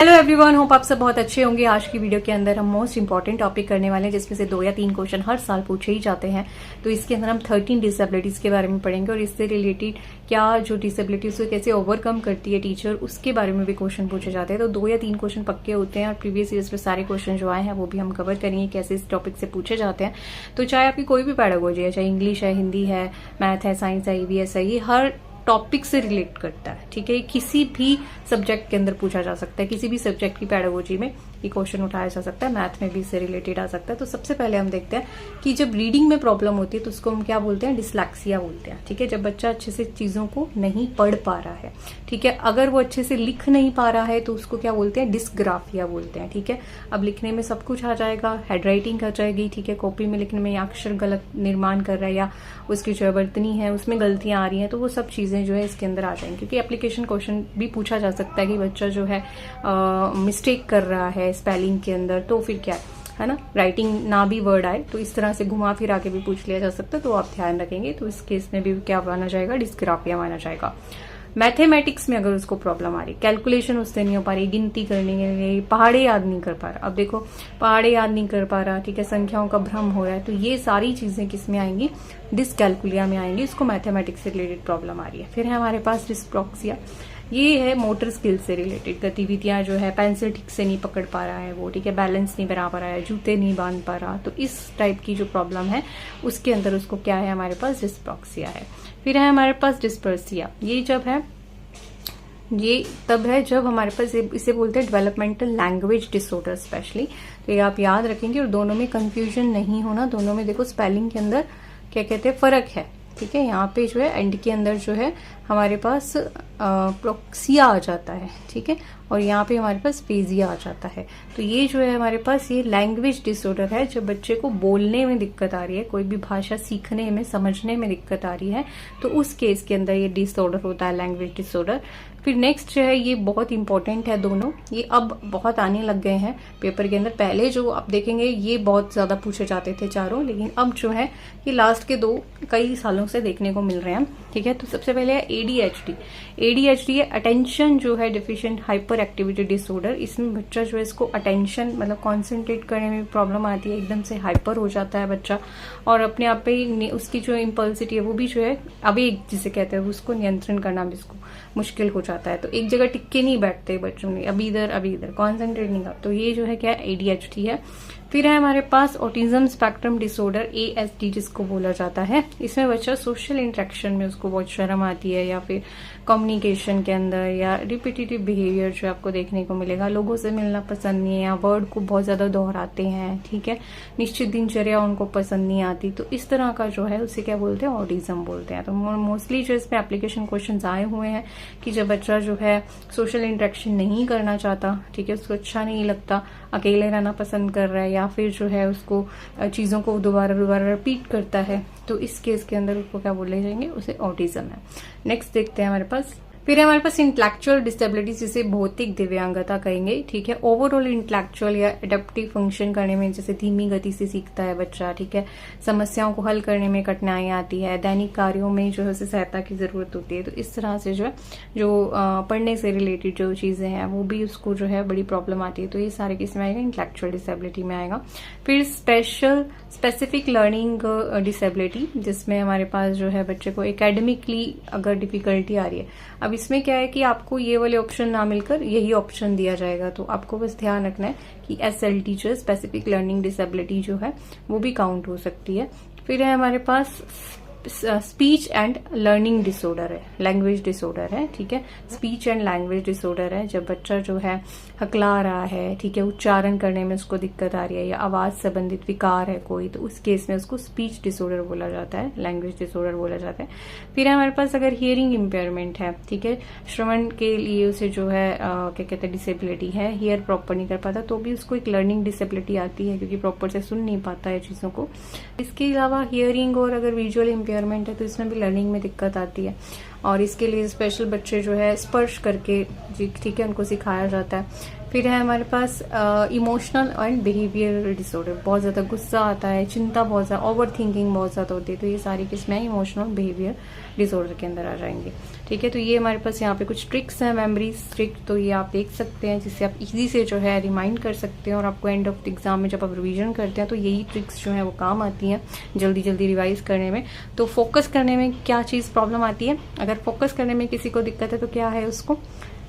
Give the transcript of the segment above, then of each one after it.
Hello everyone, hope आप सब बहुत अच्छे होंगे। आज की वीडियो के अंदर हम मोस्ट इंपॉर्टेंट टॉपिक करने वाले हैं, जिसमें से 2 या 3 क्वेश्चन हर साल पूछे ही जाते हैं। तो इसके अंदर हम 13 डिसेबिलिटीज के बारे में पढ़ेंगे और इससे रिलेटेड क्या जो डिसेबिलिटीज को कैसे ओवरकम करती है टीचर, उसके बारे में भी क्वेश्चन पूछे जाते हैं। तो 2 या 3 क्वेश्चन पक्के होते हैं और प्रीवियस ईयर्स में सारे क्वेश्चन जो आए हैं वो भी हम कवर करेंगे कैसे इस टॉपिक से पूछे जाते हैं। तो चाहे आपकी कोई भी पैडागोजी है, चाहे इंग्लिश है, हिंदी है, मैथ है, साइंस है, ईवीएस है, ये हर टॉपिक से रिलेट करता है। ठीक है, किसी भी सब्जेक्ट के अंदर पूछा जा सकता है, किसी भी सब्जेक्ट की पैडागोजी में ये क्वेश्चन उठाया जा सकता है, मैथ में भी इससे रिलेटेड आ सकता है। तो सबसे पहले हम देखते हैं कि जब रीडिंग में प्रॉब्लम होती है तो उसको हम क्या बोलते हैं, डिस्लेक्सिया बोलते हैं। ठीक है, जब बच्चा अच्छे से चीजों को नहीं पढ़ पा रहा है। ठीक है, अगर वो अच्छे से लिख नहीं पा रहा है तो उसको क्या बोलते हैं, डिस्ग्राफिया बोलते हैं। ठीक है, अब लिखने में सब कुछ आ जाएगा, हैंड राइटिंग आ जाएगी। ठीक है, कॉपी में लिखने में या अक्षर गलत निर्माण कर रहा है या उसकी जो वर्तनी है उसमें गलतियां आ रही हैं, तो वो सब चीजें जो है इसके अंदर आ जाएंगी। क्योंकि एप्लीकेशन क्वेश्चन भी पूछा जा सकता है कि बच्चा जो है मिस्टेक कर रहा है स्पेलिंग के अंदर, तो फिर क्या है ना, राइटिंग ना भी वर्ड आए तो इस तरह से घुमा फिरा के भी पूछ लिया जा सकता है। तो आप ध्यान रखेंगे, तो इस केस में भी क्या माना जाएगा, डिस्ग्राफिया माना जाएगा। मैथमेटिक्स में अगर उसको प्रॉब्लम आ रही, कैलकुलेशन उससे नहीं हो पा रही, गिनती करने के लिए पहाड़े याद नहीं कर पा रहा। अब देखो, पहाड़े याद नहीं कर पा रहा, ठीक है, संख्याओं का भ्रम हो रहा है, तो ये सारी चीजें किस में आएंगी, डिसकैलकुलिया में आएंगी। इसको मैथमेटिक्स से रिलेटेड प्रॉब्लम आ रही है। फिर है हमारे पास डिस्प्रॉक्सिया, ये है मोटर स्किल से रिलेटेड गतिविधियां जो है, पेंसिल ठीक से नहीं पकड़ पा रहा है वो, ठीक है, बैलेंस नहीं बना पा रहा है, जूते नहीं बांध पा रहा, तो इस टाइप की जो प्रॉब्लम है उसके अंदर उसको क्या है, हमारे पास डिस्प्रॉक्सिया है। फिर है हमारे पास डिस्पर्सिया, ये जब है, ये तब है जब हमारे पास इसे बोलते हैं डेवलपमेंटल लैंग्वेज डिसऑर्डर स्पेशली। तो ये आप याद रखेंगे और दोनों में कंफ्यूजन नहीं होना। दोनों में देखो स्पेलिंग के अंदर क्या कहते हैं, फर्क है। ठीक है, यहाँ पे जो है एंड के अंदर जो है हमारे पास प्रोक्सिया आ जाता है। ठीक है, और यहाँ पे हमारे पास फेजिया आ जाता है। तो ये जो है हमारे पास ये लैंग्वेज डिसऑर्डर है, जब बच्चे को बोलने में दिक्कत आ रही है, कोई भी भाषा सीखने में, समझने में दिक्कत आ रही है, तो उस केस के अंदर ये डिसऑर्डर होता है, लैंग्वेज डिसऑर्डर। फिर नेक्स्ट जो है, ये बहुत इंपॉर्टेंट है दोनों, ये अब बहुत आने लग गए हैं पेपर के अंदर। पहले जो आप देखेंगे ये बहुत ज्यादा पूछे जाते थे चारों, लेकिन अब जो है ये लास्ट के 2 कई सालों से देखने को मिल रहे हैं। ठीक है, तो सबसे पहले है एडीएचडी। एडीएचडी है अटेंशन जो है डिफिशिएंट हाइपर एक्टिविटी डिसऑर्डर। इसमें बच्चा जो है इसको अटेंशन मतलब कॉन्सेंट्रेट करने में प्रॉब्लम आती है, एकदम से हाइपर हो जाता है बच्चा, और अपने आप पे उसकी जो इम्पल्सिटी है वो भी जो है आवेग जिसे कहते हैं उसको नियंत्रण करना भी इसको मुश्किल हो जाता है। तो एक जगह टिक के नहीं बैठते बच्चों में, अभी इधर कॉन्सेंट्रेट नहीं कर, तो ये जो है क्या, एडीएचडी है। फिर है हमारे पास ऑटिज्म स्पेक्ट्रम डिसऑर्डर, एएसडी जिसको बोला जाता है। इसमें बच्चा सोशल इंटरेक्शन में उसको बहुत शर्म आती है, या फिर कम्युनिकेशन के अंदर, या रिपीटेटिव बिहेवियर जो आपको देखने को मिलेगा, लोगों से मिलना पसंद नहीं है, या वर्ड को बहुत ज्यादा दोहराते हैं। ठीक है, निश्चित दिनचर्या उनको पसंद नहीं आती, तो इस तरह का जो है उसे क्या बोलते हैं, ऑटिज्म बोलते हैं। तो मोस्टली जो इसमें एप्लीकेशन क्वेश्चन आए हुए हैं कि जब बच्चा जो है सोशल इंटरेक्शन नहीं करना चाहता, ठीक है, उसको अच्छा नहीं लगता, अकेले रहना पसंद कर रहा है, या फिर जो है उसको चीजों को दोबारा रिपीट करता है, तो इस केस के अंदर उसको क्या बोले जाएंगे, उसे ऑटिज्म है। नेक्स्ट देखते हैं हमारे पास, फिर हमारे पास इंटेलेक्चुअल डिसेबिलिटी जिसे भौतिक दिव्यांगता कहेंगे। ठीक है, ओवरऑल इंटेलेक्चुअल या एडेप्टिव फंक्शन करने में, जैसे धीमी गति से सीखता है बच्चा, ठीक है, समस्याओं को हल करने में कठिनाई आती है, दैनिक कार्यों में जो है उसे सहायता की जरूरत होती है। तो इस तरह से जो है जो पढ़ने से रिलेटेड जो चीजें हैं वो भी उसको जो है बड़ी प्रॉब्लम आती है। तो ये सारे किस में आएगा, इंटेलेक्चुअल डिसेबिलिटी में आएगा। फिर स्पेसिफिक लर्निंग डिसेबिलिटी, जिसमें हमारे पास जो है बच्चे को एकेडमिकली अगर डिफिकल्टी आ रही है। अब इसमें क्या है कि आपको ये वाले ऑप्शन ना मिलकर यही ऑप्शन दिया जाएगा, तो आपको बस ध्यान रखना है कि एसएलटी जो स्पेसिफिक लर्निंग डिसेबिलिटी जो है वो भी काउंट हो सकती है। फिर है हमारे पास स्पीच एंड लर्निंग डिसऑर्डर है, लैंग्वेज डिसऑर्डर है। ठीक है, स्पीच एंड लैंग्वेज डिसऑर्डर है, जब बच्चा जो है हकला रहा है, ठीक है, उच्चारण करने में उसको दिक्कत आ रही है, या आवाज संबंधित विकार है कोई, तो उस केस में उसको स्पीच डिसऑर्डर बोला जाता है, लैंग्वेज डिसऑर्डर बोला जाता है। फिर हमारे पास अगर हियरिंग इम्पेयरमेंट है, ठीक है, श्रवण के लिए उसे जो है क्या कहते हैं, डिसेबिलिटी है, हियर प्रॉपर नहीं कर पाता, तो भी उसको एक लर्निंग डिसेबिलिटी आती है, क्योंकि प्रॉपर से सुन नहीं पाता है चीजों को। इसके अलावा हियरिंग और अगर विजुअल इम्पेयरमेंट है तो इसमें भी लर्निंग में दिक्कत आती है, और इसके लिए स्पेशल बच्चे जो है स्पर्श करके, ठीक है, उनको सिखाया जाता है। फिर है हमारे पास इमोशनल एंड बिहेवियर डिसऑर्डर, बहुत ज़्यादा गुस्सा आता है, चिंता बहुत ज़्यादा, ओवर थिंकिंग बहुत ज़्यादा होती है, तो ये सारी किस्में इमोशनल बिहेवियर डिसऑर्डर के अंदर आ जाएंगे। ठीक है, तो ये हमारे पास यहाँ पे कुछ ट्रिक्स हैं, मेमोरी ट्रिक, तो ये आप देख सकते हैं जिससे आप इजी से जो है रिमाइंड कर सकते हैं, और आपको एंड ऑफ द एग्जाम में जब आप रिवीजन करते हैं तो यही ट्रिक्स जो है वो काम आती हैं जल्दी जल्दी रिवाइज करने में। तो फोकस करने में क्या चीज़ प्रॉब्लम आती है, अगर फोकस करने में किसी को दिक्कत है तो क्या है, उसको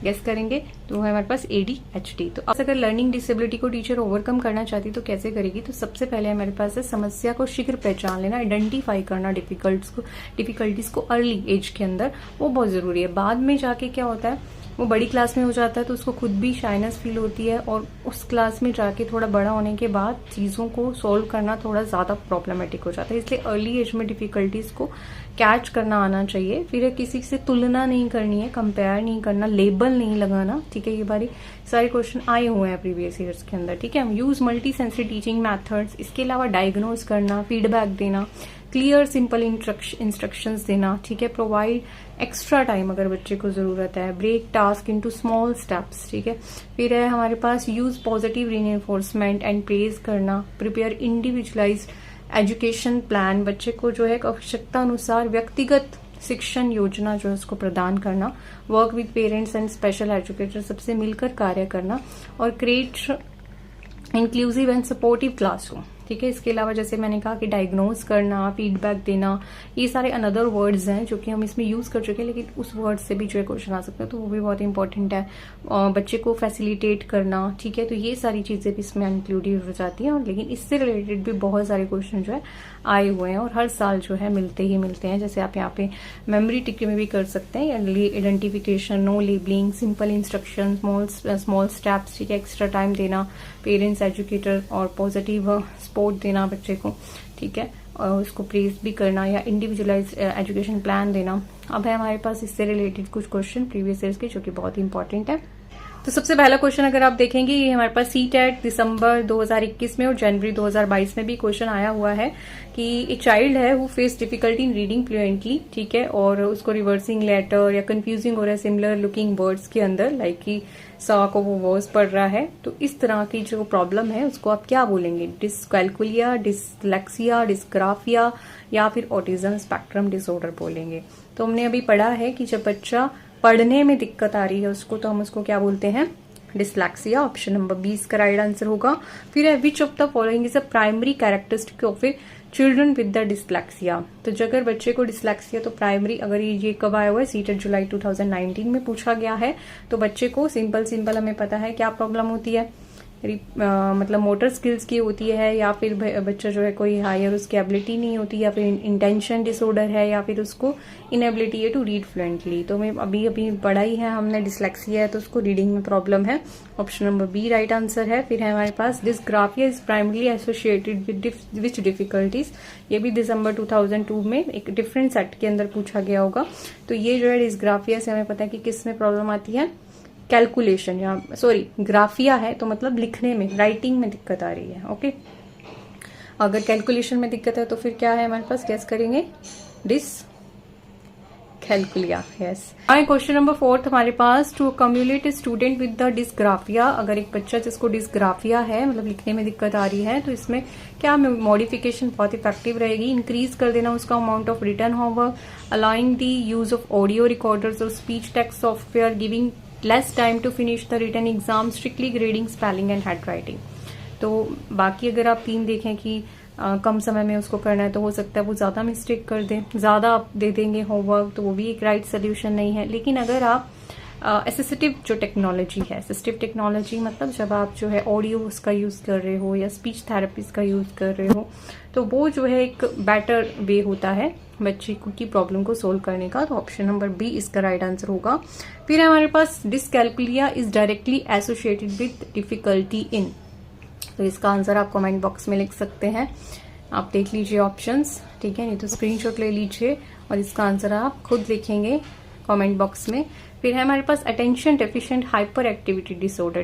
गेस करेंगे, तो है हमारे पास ADHD। तो अगर लर्निंग डिसेबिलिटी को टीचर ओवरकम करना चाहती तो कैसे करेगी, तो सबसे पहले हमारे पास है समस्या को शीघ्र पहचान लेना, आइडेंटिफाई करना डिफिकल्टीज को अर्ली एज के अंदर, वो बहुत जरूरी है। बाद में जाके क्या होता है, वो बड़ी क्लास में हो जाता है तो उसको खुद भी शाइनेस फील होती है, और उस क्लास में जाके थोड़ा बड़ा होने के बाद चीज़ों को सॉल्व करना थोड़ा ज़्यादा प्रॉब्लमेटिक हो जाता है। इसलिए अर्ली एज में डिफिकल्टीज को कैच करना आना चाहिए। फिर किसी से तुलना नहीं करनी है, कंपेयर नहीं करना, लेबल नहीं लगाना। ठीक है, ये बारी सारे क्वेश्चन आए हुए हैं प्रीवियस ईयर्स के अंदर। ठीक है, use multi sensory teaching methods, इसके अलावा डायग्नोज करना, फीडबैक देना, क्लियर सिंपल इंस्ट्रक्शंस देना। ठीक है, प्रोवाइड एक्स्ट्रा टाइम अगर बच्चे को जरूरत है, break task into small steps. ठीक है, फिर है हमारे पास use positive reinforcement and praise करना, प्रिपेयर इंडिविजुअलाइज्ड एजुकेशन प्लान, बच्चे को जो है आवश्यकता अनुसार व्यक्तिगत शिक्षण योजना जो है उसको प्रदान करना, work with parents and special educator, सबसे मिलकर कार्य करना, और create inclusive and supportive classroom. ठीक है, इसके अलावा जैसे मैंने कहा कि डायग्नोज करना, फीडबैक देना, ये सारे अनदर वर्ड्स हैं जो कि हम इसमें यूज कर चुके हैं, लेकिन उस वर्ड से भी जो है क्वेश्चन आ सकता है, तो वो भी बहुत इंपॉर्टेंट है। बच्चे को फैसिलिटेट करना, ठीक है, तो ये सारी चीजें भी इसमें इंक्लूडेड हो जाती हैं। और लेकिन इससे रिलेटेड भी बहुत सारे क्वेश्चन जो है आए हुए हैं, और हर साल जो है मिलते ही मिलते हैं। जैसे आप यहाँ पे मेमोरी टिक में भी कर सकते हैं, identification, no labelling, simple instruction, small steps, ठीक है, एक्स्ट्रा टाइम देना, पेरेंट्स, एजुकेटर, और पॉजिटिव सपोर्ट देना बच्चे को। ठीक है, और उसको प्रेज भी करना, या इंडिविजुअलाइज एजुकेशन प्लान देना। अब है हमारे पास इससे रिलेटेड कुछ क्वेश्चन प्रीवियस ईयर्स के जो कि बहुत इंपॉर्टेंट है। तो सबसे पहला क्वेश्चन अगर आप देखेंगे, ये हमारे पास CTET दिसंबर 2021 में और जनवरी 2022 में भी क्वेश्चन आया हुआ है कि एक चाइल्ड है वो face difficulty in reading fluently, ठीक है, और उसको रिवर्सिंग लेटर या कंफ्यूजिंग हो रहा है सिमिलर लुकिंग वर्ड्स के अंदर, लाइक कि सा को वो वर्ड्स पढ़ रहा है। तो इस तरह की जो प्रॉब्लम है उसको आप क्या बोलेंगे, डिसकैल्कुलिया, डिसलेक्सिया, डिस्ग्राफिया, या फिर ऑटिज्म स्पेक्ट्रम डिसऑर्डर बोलेंगे। तो हमने अभी पढ़ा है कि जब बच्चा पढ़ने में दिक्कत आ रही है उसको, तो हम उसको क्या बोलते हैं, डिसलेक्सिया। ऑप्शन नंबर 20 का राइट आंसर होगा। फिर है विच of the following is a primary characteristic of A children with the dyslexia. तो अगर बच्चे को डिसलेक्सिया, तो प्राइमरी, अगर ये कब आया हुआ है, CTET जुलाई 2019 में पूछा गया है। तो बच्चे को सिंपल हमें पता है क्या प्रॉब्लम होती है, मतलब मोटर स्किल्स की होती है, या फिर बच्चा जो है कोई हायर उसकी एबिलिटी नहीं होती, या फिर इंटेंशन डिसऑर्डर है, या फिर उसको इनएबिलिटी है टू रीड फ्लुएंटली। तो हमें अभी पढ़ा ही है हमने, डिसलेक्सिया है तो उसको रीडिंग में प्रॉब्लम है। Option number B right answer है। फिर है हमारे पास dysgraphia is primarily associated with which difficulties, ये भी दिसंबर 2002 में एक डिफरेंट सेट के अंदर पूछा गया होगा। तो ये जो है डिस्ग्राफिया से हमें पता है कि किस में प्रॉब्लम आती है, कैलकुलेशन, या सॉरी ग्राफिया है तो मतलब लिखने में, राइटिंग में दिक्कत आ रही है। ओके, अगर कैलकुलेशन में दिक्कत है तो फिर क्या है हमारे पास, गैस करेंगे, डिसकैल्कुलिया। यस, क्वेश्चन नंबर 4 हमारे पास, to accumulate student with the dysgraphia, अगर एक बच्चा जिसको डिसग्राफिया है, मतलब लिखने में दिक्कत आ रही है, तो इसमें क्या मॉडिफिकेशन बहुत इफेक्टिव रहेगी, इंक्रीज कर देना उसका amount of return homework, allowing the use of audio recorders और speech text software, giving less time to finish the written exam, strictly grading spelling and handwriting। तो बाकी अगर आप 3 देखें कि कम समय में उसको करना है, तो हो सकता है वो ज्यादा मिस्टेक कर दे, ज्यादा आप दे देंगे होमवर्क, तो वो भी एक राइट सोल्यूशन नहीं है। लेकिन अगर आप असिस्टिव जो टेक्नोलॉजी है, असिस्टिव टेक्नोलॉजी मतलब जब आप जो है ऑडियो उसका यूज कर रहे हो या स्पीच थेरेपीज का यूज कर रहे हो, तो वो जो है एक बेटर वे होता है बच्चे की प्रॉब्लम को सोल्व करने का। तो ऑप्शन नंबर B इसका राइट आंसर होगा। फिर हमारे पास dyscalculia is directly associated with difficulty in, तो इसका आंसर आप कमेंट बॉक्स में लिख सकते हैं। आप देख लीजिए ऑप्शंस, ठीक है, नहीं तो स्क्रीनशॉट ले लीजिए और इसका आंसर आप खुद लिखेंगे कमेंट बॉक्स में। फिर है हमारे पास attention deficient hyper activity disorder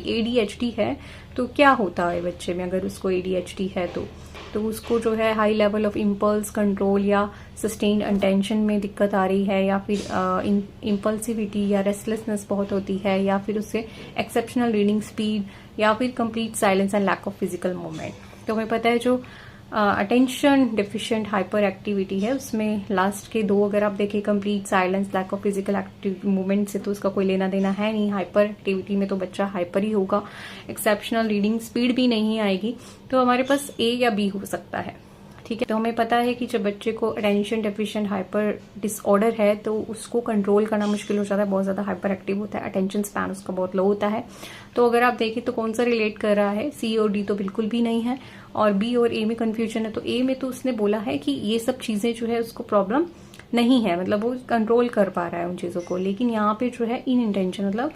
ADHD है। तो क्या होता है बच्चे में अगर उसको ADHD है तो उसको जो है high level of impulse control या सस्टेन्ड अटेंशन में दिक्कत आ रही है, या फिर इम्पल्सिविटी या रेस्टलेसनेस बहुत होती है, या फिर उससे एक्सेप्शनल रीडिंग स्पीड, या फिर complete silence and lack of physical movement. तो हमें पता है जो अटेंशन डेफिशिएंट हाइपर एक्टिविटी है उसमें लास्ट के दो अगर आप देखें, complete silence, lack of physical activity movement से तो उसका कोई लेना देना है नहीं। हाइपर एक्टिविटी में तो बच्चा हाइपर ही होगा, एक्सेप्शनल रीडिंग स्पीड भी नहीं आएगी। तो हमारे पास A या B हो सकता है, ठीक है। तो हमें पता है कि जब बच्चे को अटेंशन डेफिशिएंट हाइपर डिसऑर्डर है तो उसको कंट्रोल करना मुश्किल हो जाता है, बहुत ज्यादा हाइपर एक्टिव होता है, अटेंशन स्पैन उसका बहुत लो होता है। तो अगर आप देखें तो कौन सा रिलेट कर रहा है, C और D तो बिल्कुल भी नहीं है, और B और A में कंफ्यूजन है। तो A में तो उसने बोला है कि ये सब चीजें जो है उसको प्रॉब्लम नहीं है, मतलब वो कंट्रोल कर पा रहा है उन चीजों को। लेकिन यहाँ पे जो है इन इंटेंशन मतलब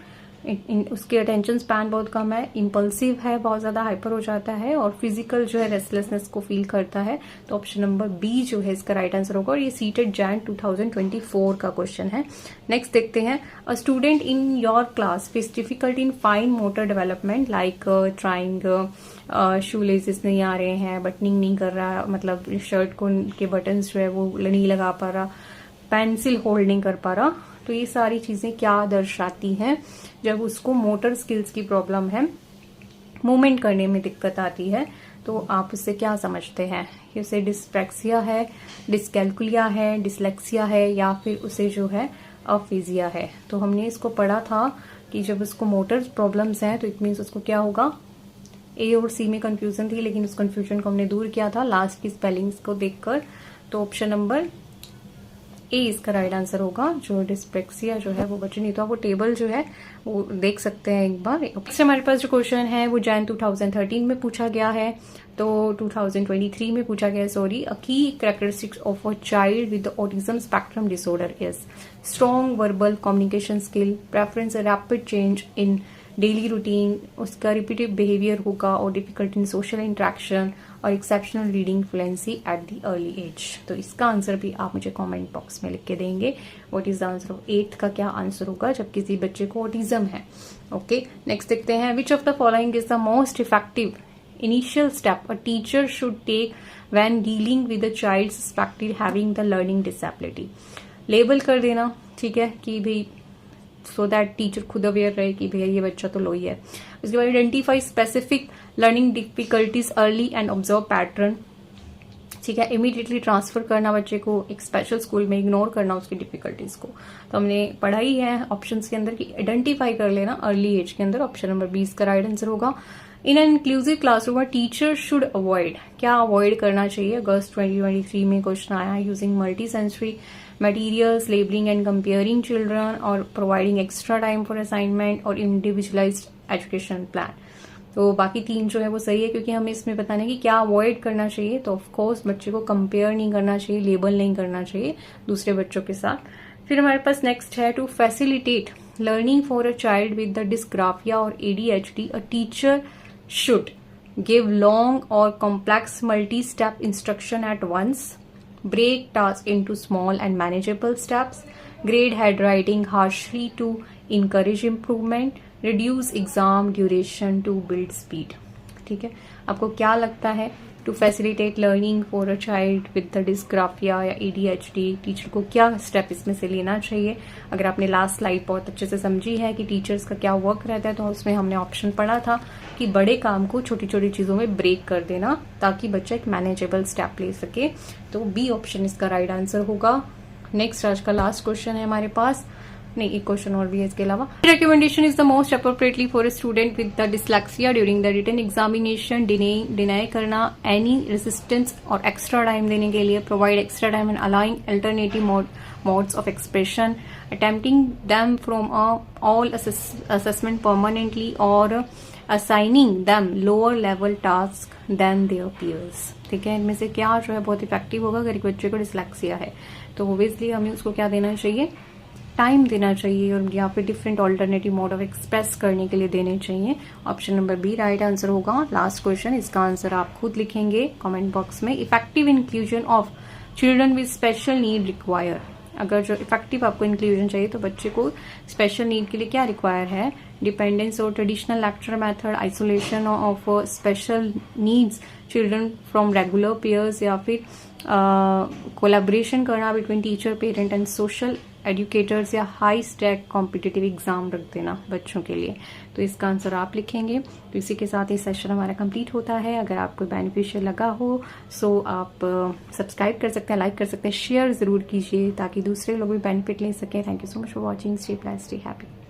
उसके अटेंशन स्पैन बहुत कम है, इम्पल्सिव है, बहुत ज्यादा हाइपर हो जाता है, और फिजिकल जो है रेस्टलेसनेस को फील करता है। तो ऑप्शन नंबर B जो है इसका राइट आंसर होगा, और ये सीटेड जैन 2024 का क्वेश्चन है। नेक्स्ट देखते हैं, a student in your class face difficulty in fine motor development like trying, shoe laces नहीं आ रहे हैं, बटनिंग नहीं कर रहा, मतलब शर्ट को के बटन्स जो है वो नहीं लगा पा रहा, पेंसिल होल्ड नहीं कर पा रहा। तो ये सारी चीजें क्या दर्शाती हैं, जब उसको मोटर स्किल्स की प्रॉब्लम है, मूवमेंट करने में दिक्कत आती है। तो आप उससे क्या समझते हैं कि उसे डिस्प्रैक्सिया है, डिस्कैल्कुलिया है, डिसलेक्सिया है, या फिर उसे जो है अफिजिया है। तो हमने इसको पढ़ा था कि जब उसको मोटर प्रॉब्लम्स हैं तो इट मीन्स उसको क्या होगा, A और C में कंफ्यूजन थी, लेकिन उस कंफ्यूजन को हमने दूर किया था लास्ट की स्पेलिंग्स को देखकर। तो ऑप्शन नंबर A इसका राइट आंसर होगा, जो डिस्प्रेक्सिया जो है वो बच्चे नहीं। तो आप वो टेबल जो है वो देख सकते हैं एक बार। इससे हमारे पास जो क्वेश्चन है वो जैन 2013 में पूछा गया है, तो 2023 में पूछा गया है, sorry. A key characteristics of a child with autism spectrum disorder is strong verbal communication skill, preference rapid change in daily routine, उसका रिपीटिव बिहेवियर होगा, और डिफिकल्टी इन सोशल इंटरेक्शन, और exceptional reading fluency at the early age. तो इसका answer भी आप मुझे comment box में लिख के देंगे। What is the answer of 8th का क्या आंसर होगा जब किसी बच्चे को ऑटिज्म है। ओके, नेक्स्ट देखते हैं, which of the following is the most effective initial step a teacher should take when dealing with a child suspected having the learning disability. Label कर देना, ठीक है, कि भाई सो दैट टीचर खुद अवेयर रहे कि भैया ये बच्चा तो लो ही है। उसके बाद identify specific learning difficulties early and observe pattern, ठीक है। इमीडिएटली ट्रांसफर करना बच्चे को एक स्पेशल स्कूल में, इग्नोर करना उसकी डिफिकल्टीज को। तो हमने पढ़ा ही है ऑप्शंस के अंदर कि आइडेंटिफाई कर लेना अर्ली एज के अंदर। ऑप्शन नंबर 20 का राइट आंसर होगा। In an inclusive classroom teacher should avoid, क्या अवॉइड करना चाहिए। अगस्त 2023 में क्वेश्चन आया है, using multi sensory materials, labeling and comparing children, और providing extra time for assignment, और individualized education plan। तो बाकी तीन जो है वो सही है, क्योंकि हमें इसमें बताना है कि क्या अवॉइड करना चाहिए। तो ऑफ कोर्स बच्चे को कंपेयर नहीं करना चाहिए, लेबल नहीं करना चाहिए दूसरे बच्चों के साथ। फिर हमारे पास नेक्स्ट है, to facilitate learning for a child with the dysgraphia और ADHD a teacher should give long और complex multi step instruction at once, break tasks into small and manageable steps, grade handwriting harshly to encourage improvement, reduce exam duration to build speed। ठीक है, आपको क्या लगता है, to facilitate learning for a child with the dysgraphia या ADHD teacher को क्या step इसमें से लेना चाहिए। अगर आपने लास्ट स्लाइड बहुत अच्छे से समझी है कि टीचर्स का क्या वर्क रहता है, तो उसमें हमने ऑप्शन पढ़ा था कि बड़े काम को छोटी छोटी चीजों में ब्रेक कर देना ताकि बच्चा एक मैनेजेबल स्टेप ले सके। तो B ऑप्शन इसका राइट आंसर होगा। नेक्स्ट आज का लास्ट क्वेश्चन है हमारे पास, नहीं एक क्वेश्चन और भी है इसके अलावा। Recommendation is the most appropriately for a student with the dyslexia during the written examination, deny करना एनी रेसिस्टेंस और एक्स्ट्रा टाइम देने के लिए, provide extra time and allowing alternative modes of expression, attempting them from all assessment permanently, or assigning them lower level task than their peers। ठीक है, इनमें से क्या जो है बहुत इफेक्टिव होगा अगर एक बच्चे को डिसलेक्सिया है। तो ओबियसली हमें उसको क्या देना चाहिए, टाइम देना चाहिए, और यहाँ पे different alternative mode of express करने के लिए देने चाहिए। Option number B right answer होगा। लास्ट क्वेश्चन, इसका आंसर आप खुद लिखेंगे कमेंट बॉक्स में। Effective inclusion of children with special need require अगर जो इफेक्टिव आपको इंक्लूजन चाहिए तो बच्चे को स्पेशल नीड के लिए क्या रिक्वायर है, डिपेंडेंस और traditional lecture method, isolation of special needs children from regular pairs, या फिर कोलैबोरेशन करना between teacher, parent and social educators, या हाई स्टैक कॉम्पिटिटिव एग्जाम रख देना बच्चों के लिए। तो इसका आंसर आप लिखेंगे। तो इसी के साथ ये सेशन हमारा कंप्लीट होता है। अगर आपको बेनिफिशियल लगा हो सो आप सब्सक्राइब कर सकते हैं, लाइक कर सकते हैं, शेयर जरूर कीजिए ताकि दूसरे लोग भी बेनिफिट ले सकें। Thank you so much for watching. Stay blessed, stay happy.